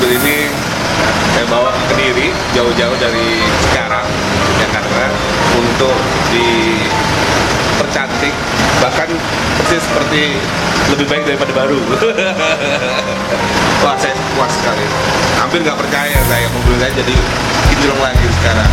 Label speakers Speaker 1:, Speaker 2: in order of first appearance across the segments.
Speaker 1: mobil ini saya bawa ke Kediri, jauh-jauh dari Cikarang, Jakarta, untuk dipercantik, bahkan persis seperti lebih baik daripada baru. Wah, saya puas sekali. Hampir nggak percaya saya, mobil saya jadi kinclong lagi sekarang.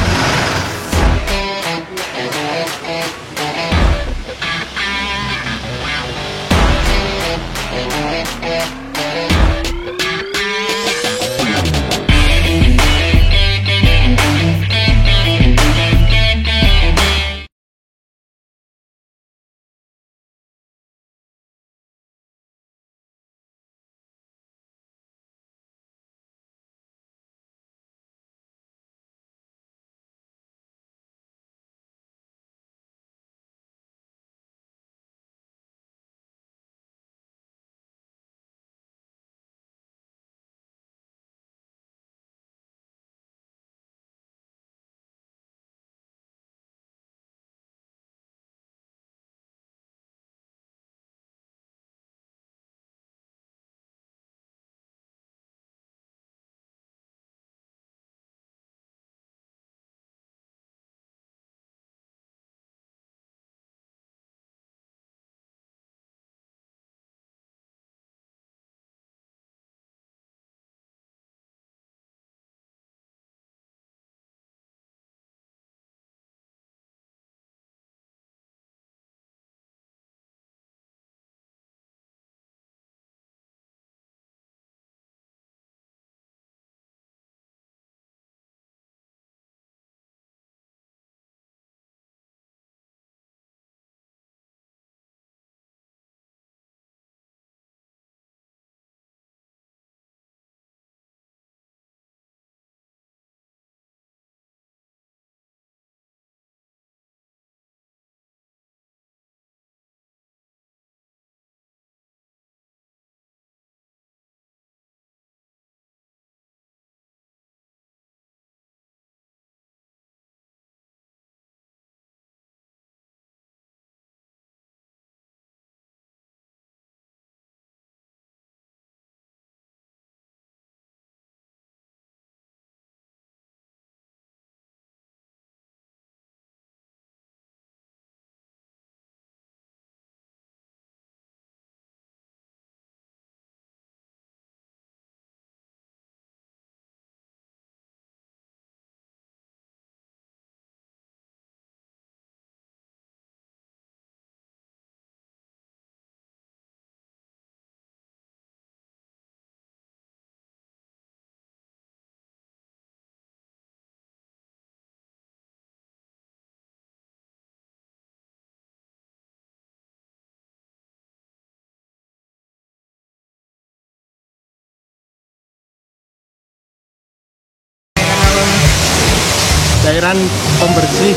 Speaker 2: Cairan pembersih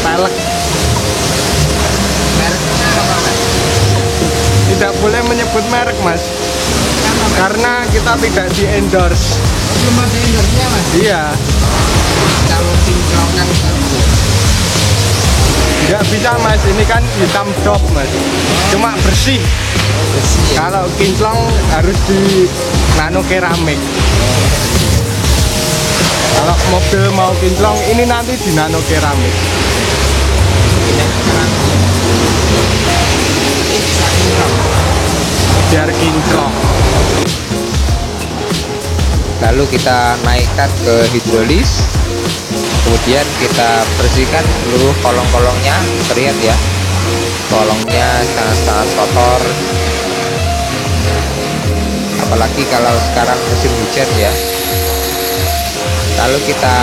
Speaker 2: pelek. Tidak boleh menyebut merek, Mas, karena kita tidak di endorse.
Speaker 3: Belum ada endorse-nya, Mas?
Speaker 2: Iya,
Speaker 3: Kalau kinclong kan
Speaker 2: nggak bisa, Mas, ini kan hitam dop, Mas, cuma bersih. Kalau kinclong harus di nano keramik. Kalau mobil mau kinclong, ini nanti di nano keramik. Biar kinclong.
Speaker 3: lalu kita naikkan ke hidrolis, kemudian kita bersihkan seluruh kolong-kolongnya. Terlihat ya, kolongnya sangat-sangat kotor, apalagi kalau sekarang musim hujan ya. Lalu kita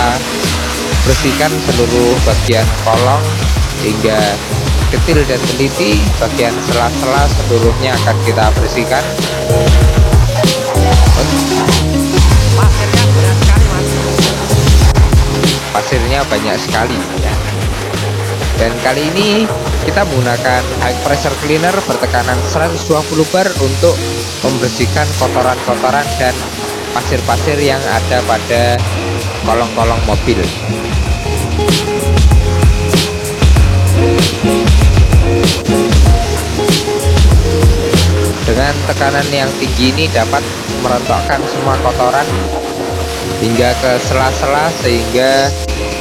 Speaker 3: bersihkan seluruh bagian kolong hingga kecil dan teliti. Bagian sela-sela seluruhnya akan kita bersihkan.
Speaker 4: Pasirnya berat sekali, Mas.
Speaker 3: Pasirnya banyak sekali ya. Dan kali ini kita menggunakan high pressure cleaner bertekanan 120 bar untuk membersihkan kotoran-kotoran dan pasir-pasir yang ada pada kolong-kolong mobil. Dengan tekanan yang tinggi ini dapat merontokkan semua kotoran hingga ke sela-sela sehingga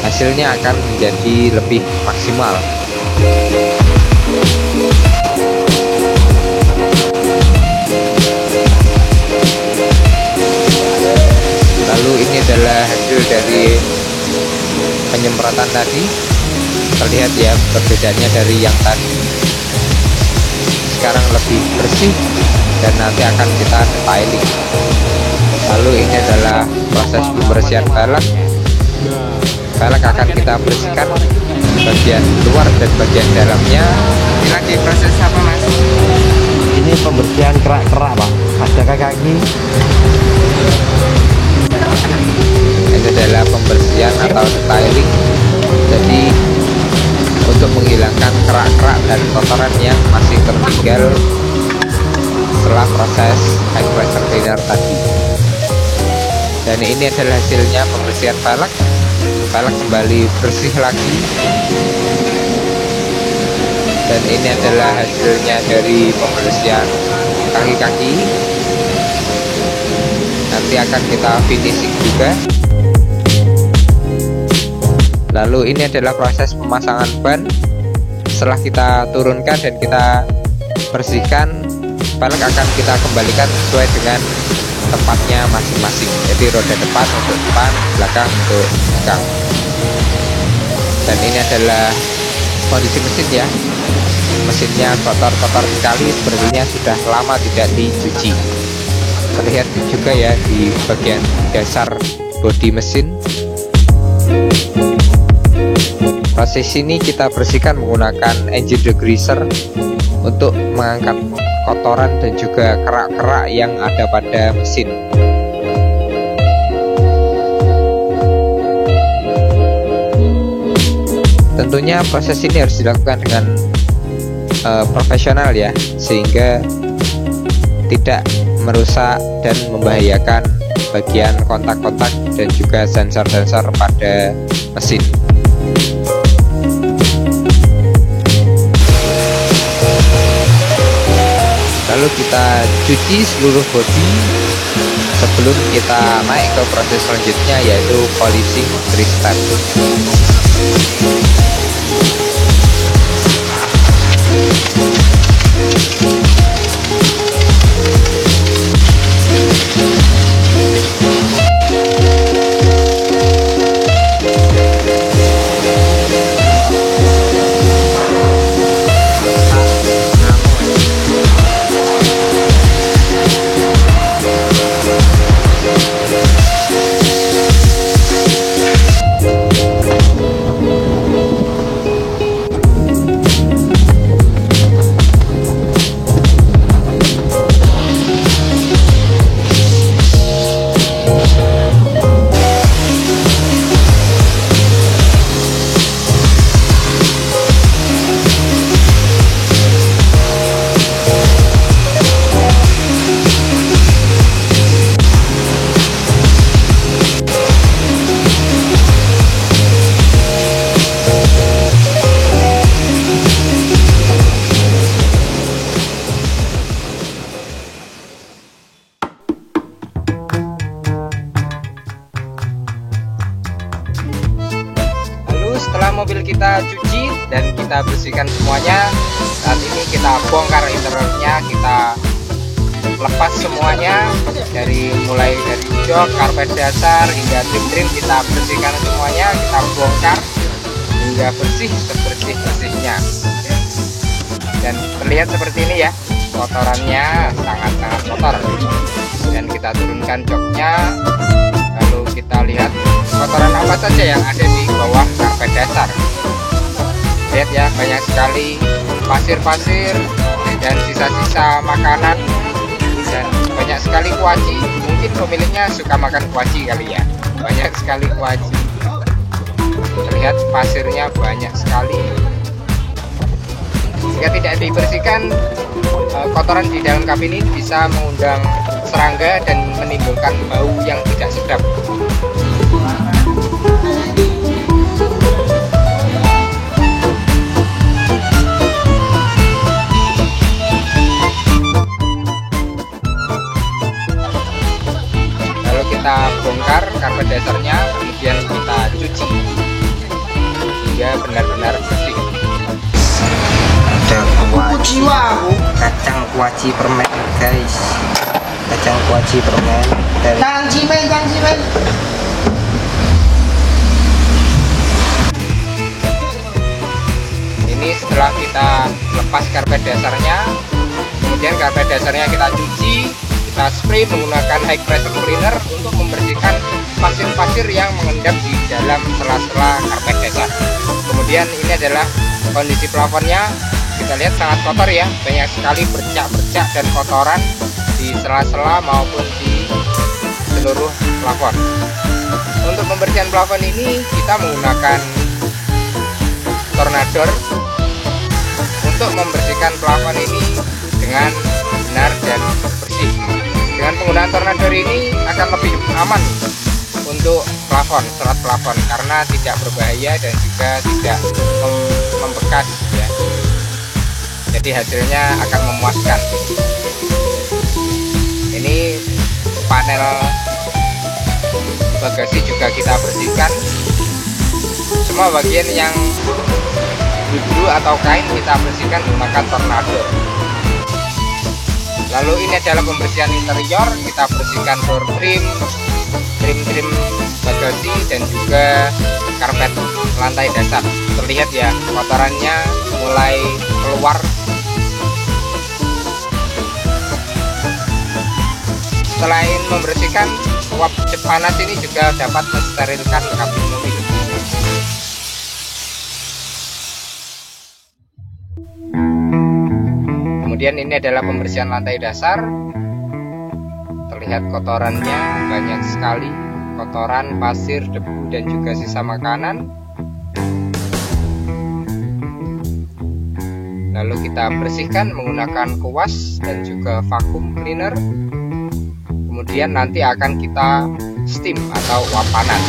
Speaker 3: hasilnya akan menjadi lebih maksimal. Lalu ini adalah hasil dari penyemprotan tadi. Terlihat ya perbedaannya dari yang tadi. Sekarang lebih bersih dan nanti akan kita detailing. Lalu ini adalah proses pembersihan balak. Balak akan kita bersihkan bagian luar dan bagian dalamnya.
Speaker 2: Ini lagi proses apa, Mas?
Speaker 4: Ini pembersihan kerak-kerak, Pak. Ada kaki.
Speaker 3: Ini adalah pembersihan atau detailing. Jadi untuk menghilangkan kerak-kerak dan kotoran yang masih tertinggal setelah proses high pressure cleaner tadi. Dan ini adalah hasilnya pembersihan balak. Balak kembali bersih lagi. Dan ini adalah hasilnya dari pembersihan kaki-kaki. Nanti akan kita finishing juga. Lalu ini adalah proses pemasangan ban. Setelah kita turunkan dan kita bersihkan, balak akan kita kembalikan sesuai dengan tempatnya masing-masing. Jadi roda depan untuk depan, belakang untuk belakang. Dan ini adalah kondisi mesin ya. Mesinnya kotor-kotor sekali, sepertinya sudah lama tidak dicuci. Terlihat juga ya di bagian dasar bodi mesin. Proses ini kita bersihkan menggunakan engine degreaser untuk mengangkat kotoran dan juga kerak-kerak yang ada pada mesin. Tentunya proses ini harus dilakukan dengan profesional ya, sehingga tidak merusak dan membahayakan bagian kontak-kontak dan juga sensor-sensor pada mesin. Lalu kita cuci seluruh bodi sebelum kita naik ke proses selanjutnya, yaitu polishing 3 step. Setelah mobil kita cuci dan kita bersihkan semuanya, saat ini kita bongkar interiornya, kita lepas semuanya mulai dari jok, karpet dasar hingga trim kita bersihkan semuanya, kita bongkar hingga bersih sebersih-bersihnya. Dan terlihat seperti ini ya, kotorannya sangat-sangat kotor. Dan kita turunkan joknya, lalu kita lihat kotoran apa saja yang ada di bawah karpet dasar. Lihat ya, banyak sekali pasir-pasir dan sisa-sisa makanan, dan banyak sekali kuaci. Mungkin pemiliknya suka makan kuaci kali ya, banyak sekali kuaci. Terlihat pasirnya banyak sekali. Jika tidak dibersihkan, kotoran di dalam kabin ini bisa mengundang serangga dan menimbulkan bau yang tidak sedap. kita bongkar karpet dasarnya, kemudian kita cuci hingga benar-benar bersih.
Speaker 5: Ada kacang kuaci permen guys, kacang kuaci permen dari
Speaker 3: ini. Setelah kita lepas karpet dasarnya, kemudian karpet dasarnya kita cuci, kita spray menggunakan high pressure cleaner untuk membersihkan pasir-pasir yang mengendap di dalam sela-sela karpet dasar. Kemudian ini adalah kondisi plafonnya, kita lihat sangat kotor ya, banyak sekali bercak-bercak dan kotoran di sela-sela maupun di seluruh plafon. Untuk pembersihan plafon ini kita menggunakan tornador untuk membersihkan plafon ini dengan benar dan bersih. Dengan penggunaan tornador ini akan lebih aman untuk plafon, serat plafon, karena tidak berbahaya dan juga tidak membekas ya. Jadi hasilnya akan memuaskan. Ini panel bagasi juga kita bersihkan. Semua bagian yang bulu atau kain kita bersihkan menggunakan tornador. Lalu ini adalah pembersihan interior, kita bersihkan door trim bagasi dan juga karpet lantai dasar. Terlihat ya, kotorannya mulai keluar. Selain membersihkan, uap panas ini juga dapat mensterilkan kabin mobil. Kemudian ini adalah pembersihan lantai dasar. Terlihat kotorannya banyak sekali, kotoran, pasir, debu, dan juga sisa makanan. Lalu kita bersihkan menggunakan kuas dan juga vacuum cleaner. Kemudian nanti akan kita steam atau uap panas.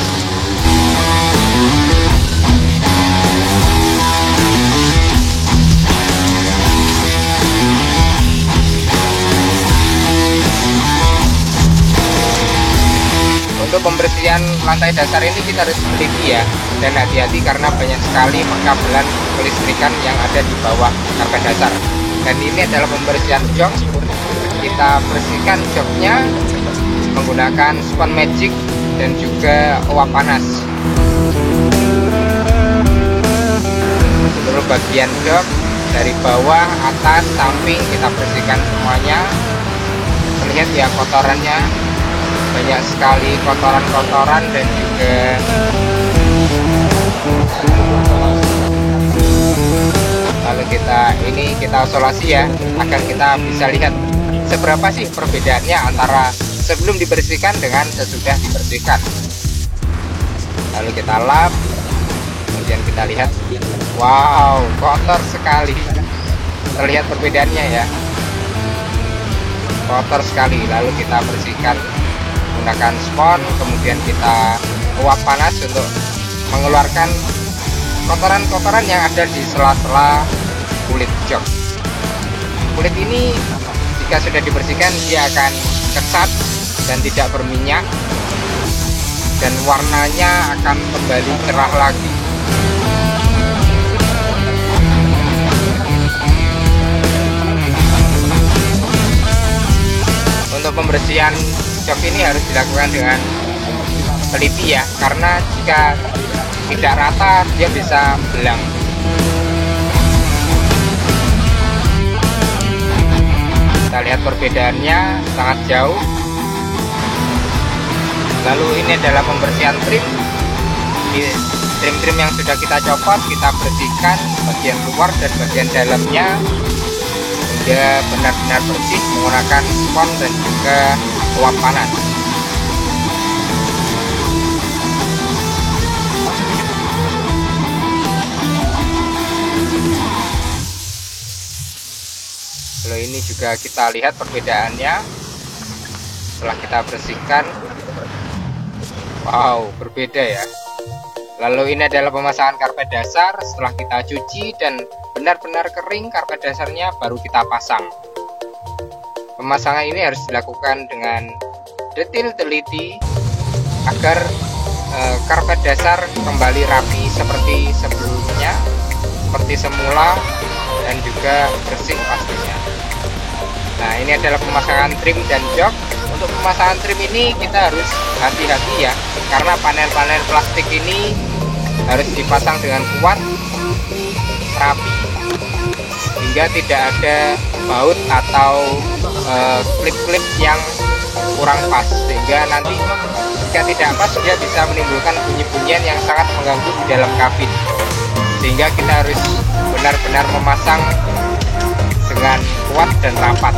Speaker 3: Untuk pembersihan lantai dasar ini kita harus teliti ya, dan hati-hati karena banyak sekali pengkabelan kelistrikan yang ada di bawah karpet dasar. Dan ini adalah pembersihan jok. Kita bersihkan joknya menggunakan spon magic dan juga uap panas. Seluruh bagian jok dari bawah, atas, samping kita bersihkan semuanya. Terlihat ya kotorannya, banyak sekali kotoran-kotoran dan juga lalu kita isolasi ya, agar kita bisa lihat seberapa sih perbedaannya antara sebelum dibersihkan dengan sesudah dibersihkan. Lalu kita lap, kemudian kita lihat, wow, kotor sekali. Terlihat perbedaannya ya, kotor sekali. Lalu kita bersihkan menggunakan spon, kemudian kita uap panas untuk mengeluarkan kotoran-kotoran yang ada di sela-sela kulit jok. Kulit ini jika sudah dibersihkan dia akan kecat dan tidak berminyak, dan warnanya akan kembali cerah lagi. Untuk pembersihan jok ini harus dilakukan dengan teliti ya, karena jika tidak rata dia bisa belang. Kita lihat perbedaannya sangat jauh. Lalu ini adalah pembersihan trim. Trim-trim yang sudah kita copot kita bersihkan bagian luar dan bagian dalamnya hingga benar-benar bersih menggunakan spon dan juga uap panas. Lalu ini juga kita lihat perbedaannya setelah kita bersihkan. Wow, berbeda ya. Lalu ini adalah pemasangan karpet dasar. Setelah kita cuci dan benar-benar kering karpet dasarnya, baru kita pasang. Pemasangan ini harus dilakukan dengan detail, teliti, agar karpet dasar kembali rapi seperti sebelumnya, seperti semula, dan juga bersih pastinya. Nah, ini adalah pemasangan trim dan jok. Untuk pemasangan trim ini kita harus hati-hati ya, karena panel-panel plastik ini harus dipasang dengan kuat, rapi, hingga tidak ada baut atau klip-klip yang kurang pas, sehingga nanti jika tidak pas dia bisa menimbulkan bunyi-bunyian yang sangat mengganggu di dalam kabin, sehingga kita harus benar-benar memasang dengan kuat dan rapat.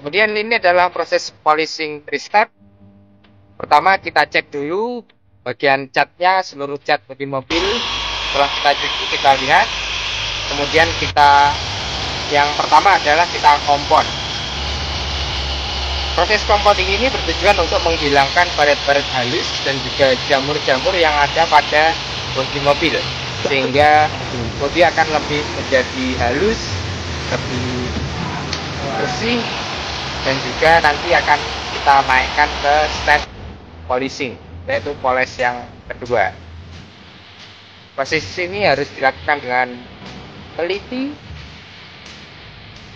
Speaker 3: Kemudian ini adalah proses polishing 3 step. Pertama kita cek dulu bagian catnya, seluruh cat di mobil. Setelah kita cuci, kita lihat. Kemudian yang pertama adalah kita kompon. Proses compounding ini bertujuan untuk menghilangkan baret-baret halus dan juga jamur-jamur yang ada pada bodi mobil, sehingga bodi akan lebih menjadi halus, lebih bersih, dan juga nanti akan kita naikkan ke step polishing, yaitu polish yang kedua. Proses ini harus dilakukan dengan teliti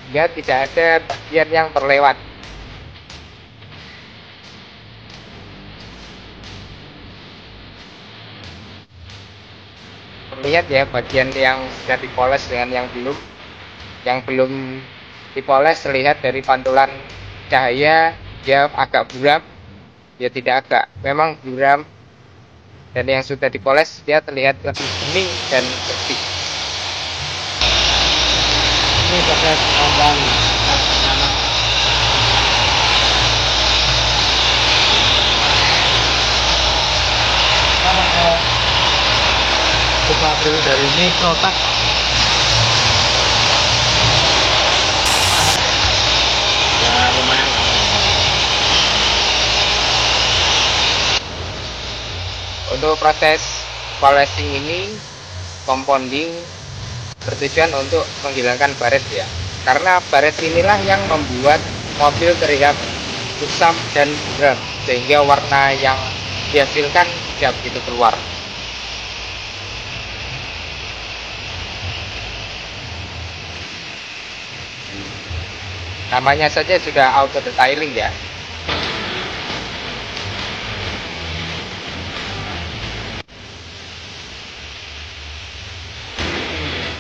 Speaker 3: hingga tidak ada bagian yang terlewat. Lihat ya bagian yang sudah dipoles dengan yang belum dipoles. Terlihat dari pantulan cahaya dia agak buram, dia tidak agak, memang buram. Dan yang sudah dipoles dia terlihat lebih bening dan bersih. Ini proses pengembang.
Speaker 4: Buka dulu dari ini kotak. Ya lumayan.
Speaker 3: Untuk proses polishing ini, compounding bertujuan untuk menghilangkan baret ya, karena baret inilah yang membuat mobil terlihat kusam dan buram, sehingga warna yang dihasilkan tidak begitu keluar. Namanya saja sudah auto detailing ya.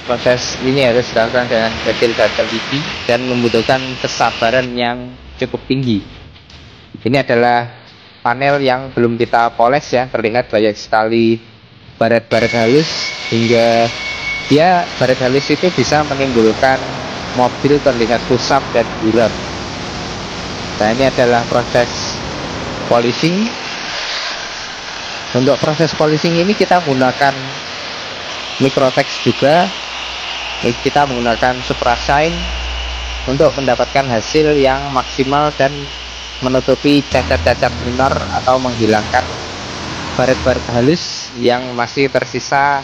Speaker 3: Proses ini harus dilakukan dengan detail dan teliti dan membutuhkan kesabaran yang cukup tinggi. Ini adalah panel yang belum kita poles ya, terlihat banyak sekali baret-baret halus, hingga baret halus itu bisa menimbulkan mobil terlihat kusam dan buram. Nah, ini adalah proses polishing. Untuk proses polishing ini kita menggunakan Microtex juga. Kita menggunakan Supra Shine untuk mendapatkan hasil yang maksimal dan menutupi cacat-cacat minor atau menghilangkan baret-baret halus yang masih tersisa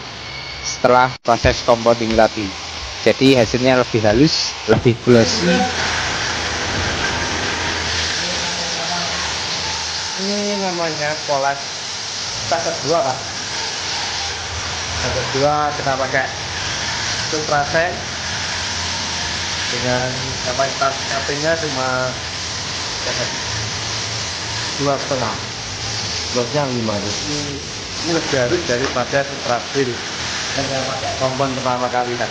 Speaker 3: setelah proses compounding tadi. Jadi hasilnya lebih halus, lebih glossy.
Speaker 2: Ini namanya poles tahap 2 Pak. Tahap 2 kita pakai Supra Shine dengan kapasitas HP-nya cuma 2,5.
Speaker 4: Lotnya 5.
Speaker 2: Ini lebih halus daripada Supra Shine yang saya pakai kompon pertama kali kan.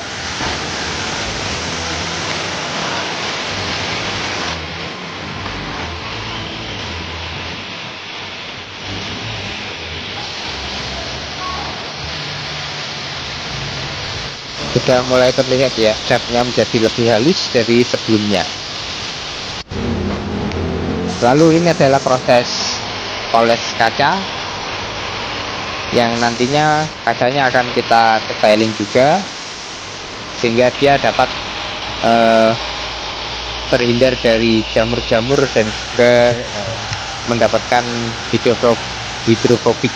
Speaker 3: Sudah mulai terlihat ya, catnya menjadi lebih halus dari sebelumnya. Lalu ini adalah proses poles kaca, yang nantinya kacanya akan kita detailing juga, sehingga dia dapat terhindar dari jamur-jamur dan juga mendapatkan hidrofobik.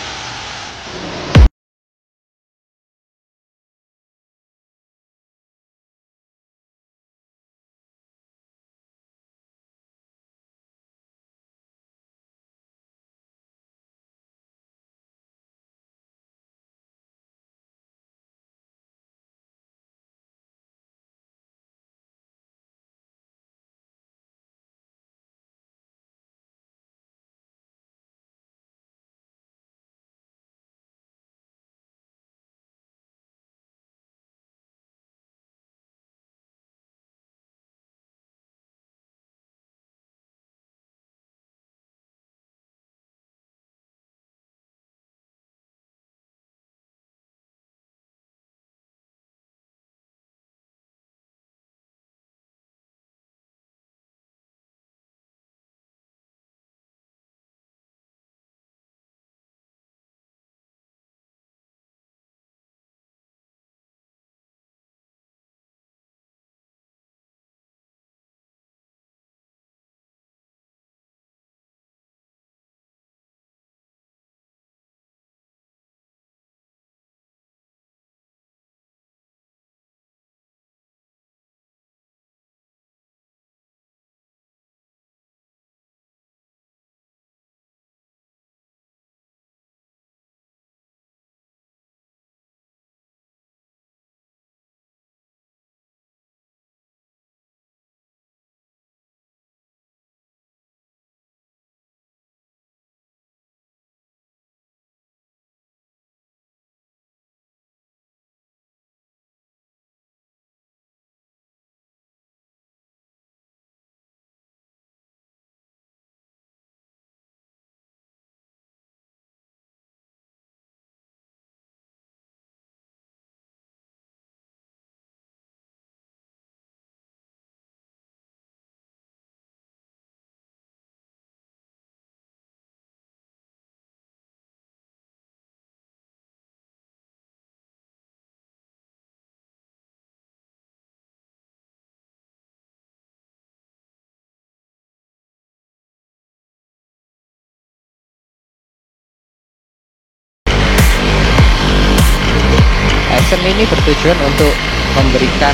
Speaker 3: Extension ini bertujuan untuk memberikan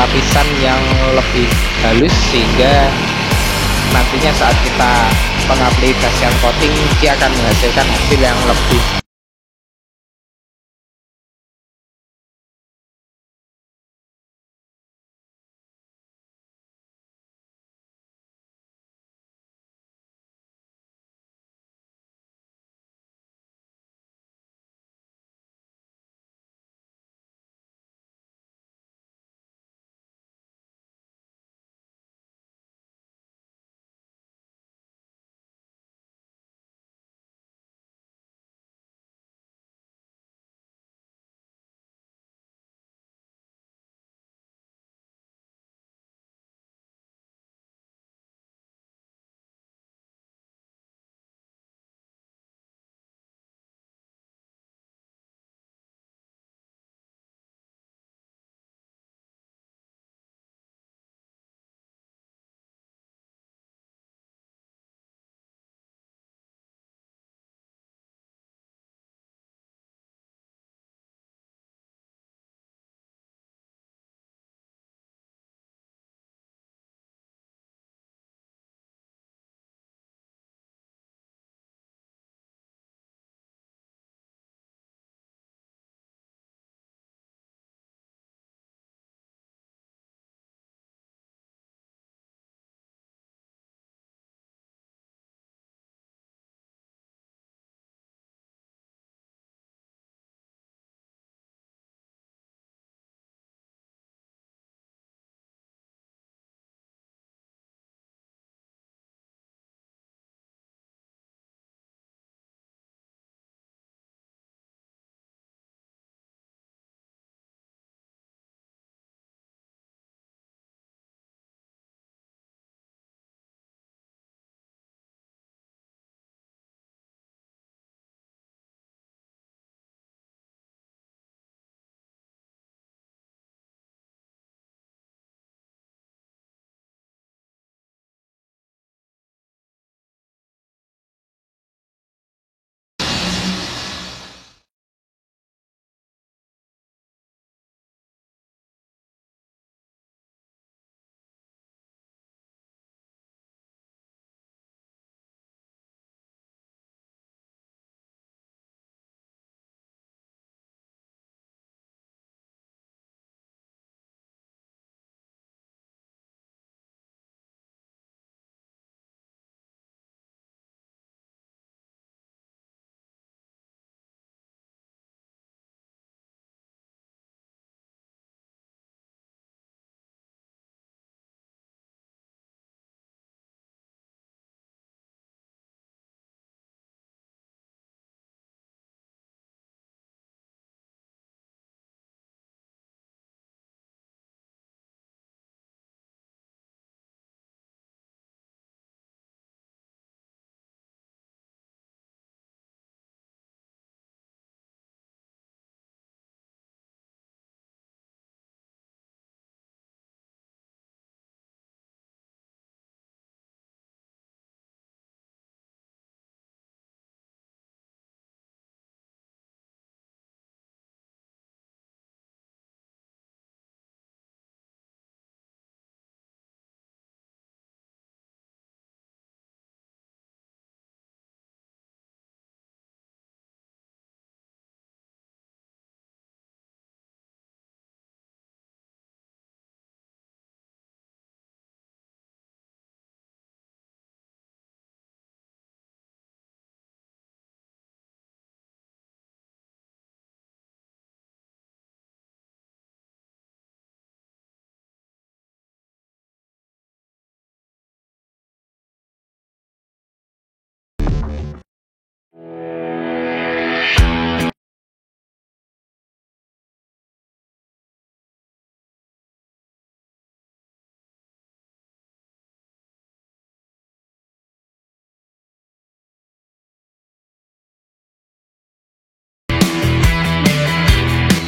Speaker 3: lapisan yang lebih halus sehingga nantinya saat kita pengaplikasian coating dia akan menghasilkan hasil yang lebih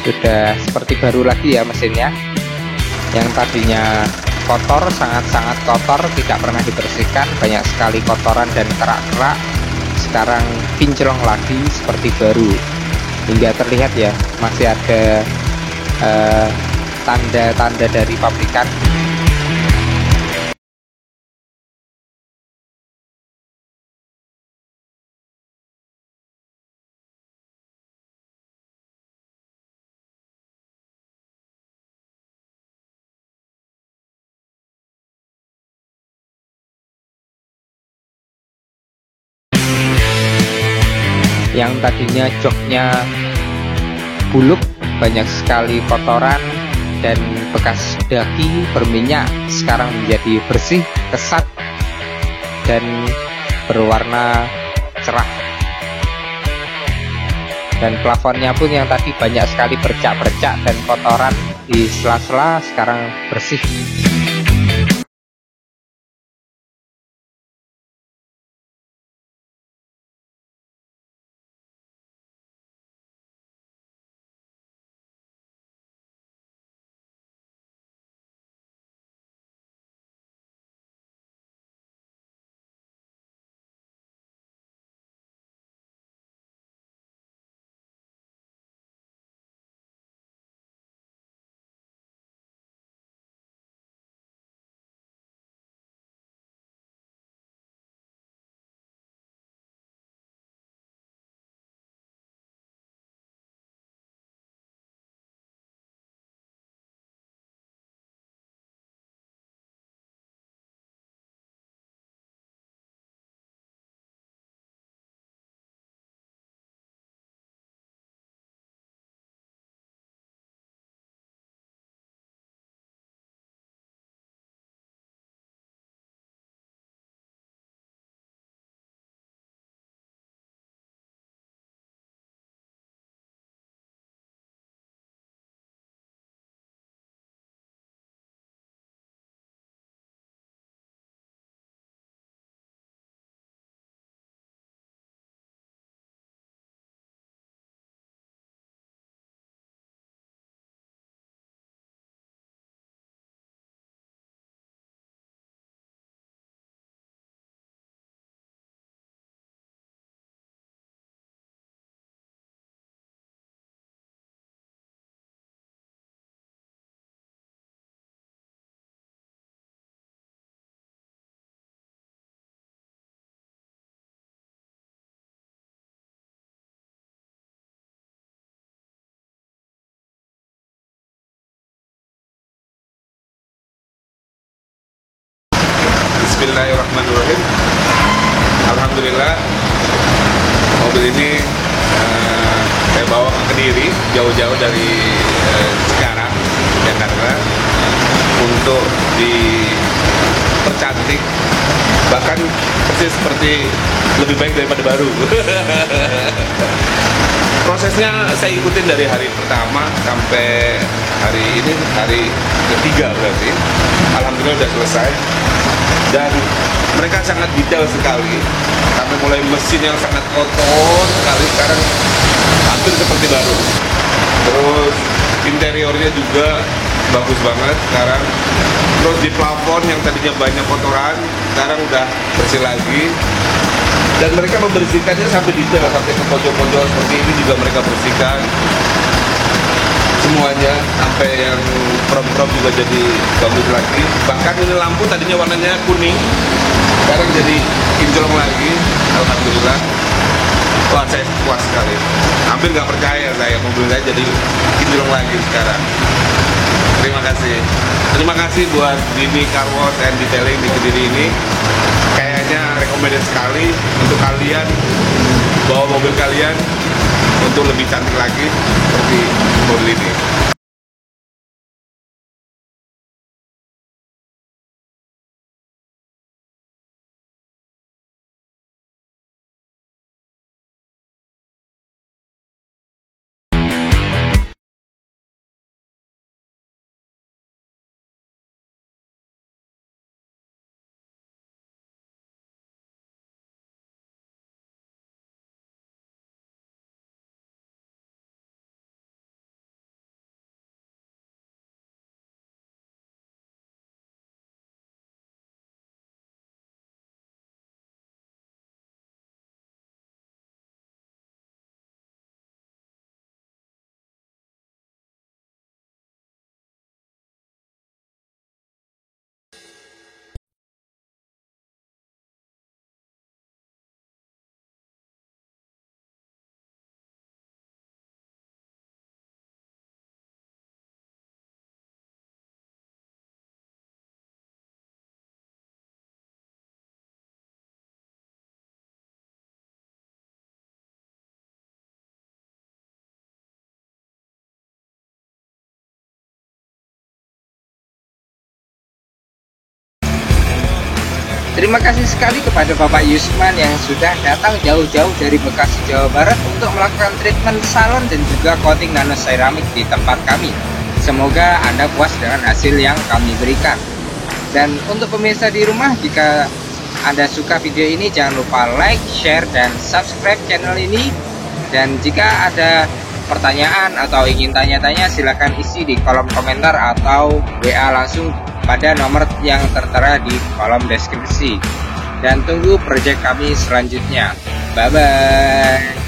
Speaker 3: sudah seperti baru lagi ya mesinnya. Yang tadinya kotor, sangat-sangat kotor, tidak pernah dibersihkan, banyak sekali kotoran dan kerak-kerak, sekarang kinclong lagi seperti baru. hingga terlihat ya masih ada tanda-tanda dari pabrikan. Yang tadinya joknya buluk, banyak sekali kotoran dan bekas daki berminyak, sekarang menjadi bersih, kesat, dan berwarna cerah. Dan plafonnya pun yang tadi banyak sekali bercak-bercak dan kotoran di sela-sela sekarang bersih.
Speaker 1: Bismillahirrahmanirrahim. Alhamdulillah, mobil ini saya bawa ke Kediri, jauh-jauh dari Cikarang, Jakarta, untuk dipercantik, bahkan persis seperti lebih baik daripada baru. Prosesnya saya ikutin dari hari pertama sampai hari ini, hari ketiga berarti. Alhamdulillah udah selesai. Dan mereka sangat detail sekali, sampai mulai mesin yang sangat kotor sekali, sekarang hampir seperti baru. Terus interiornya juga bagus banget sekarang. Terus di plafon yang tadinya banyak kotoran, sekarang udah bersih lagi. Dan mereka membersihkannya sampai detail, sampai ke pojok-pojok seperti ini juga mereka bersihkan semuanya, sampai yang prom-prom juga jadi bagus lagi. Bahkan ini lampu tadinya warnanya kuning, sekarang jadi kinclong lagi. Alhamdulillah. Wah, saya puas sekali. Hampir nggak percaya saya, mobil saya jadi kinclong lagi sekarang. Terima kasih. Terima kasih buat Dini Car Wash and Detailing di Kediri ini. Kayaknya recommended sekali untuk kalian bawa mobil kalian untuk lebih cantik lagi seperti mobil ini.
Speaker 3: Terima kasih sekali kepada Bapak Yusman yang sudah datang jauh-jauh dari Bekasi, Jawa Barat untuk melakukan treatment salon dan juga coating nano ceramic di tempat kami. Semoga Anda puas dengan hasil yang kami berikan. Dan untuk pemirsa di rumah, jika Anda suka video ini, jangan lupa like, share, dan subscribe channel ini. Dan jika ada pertanyaan atau ingin tanya-tanya, silahkan isi di kolom komentar atau WA langsung pada nomor yang tertera di kolom deskripsi. Dan tunggu project kami selanjutnya. Bye bye.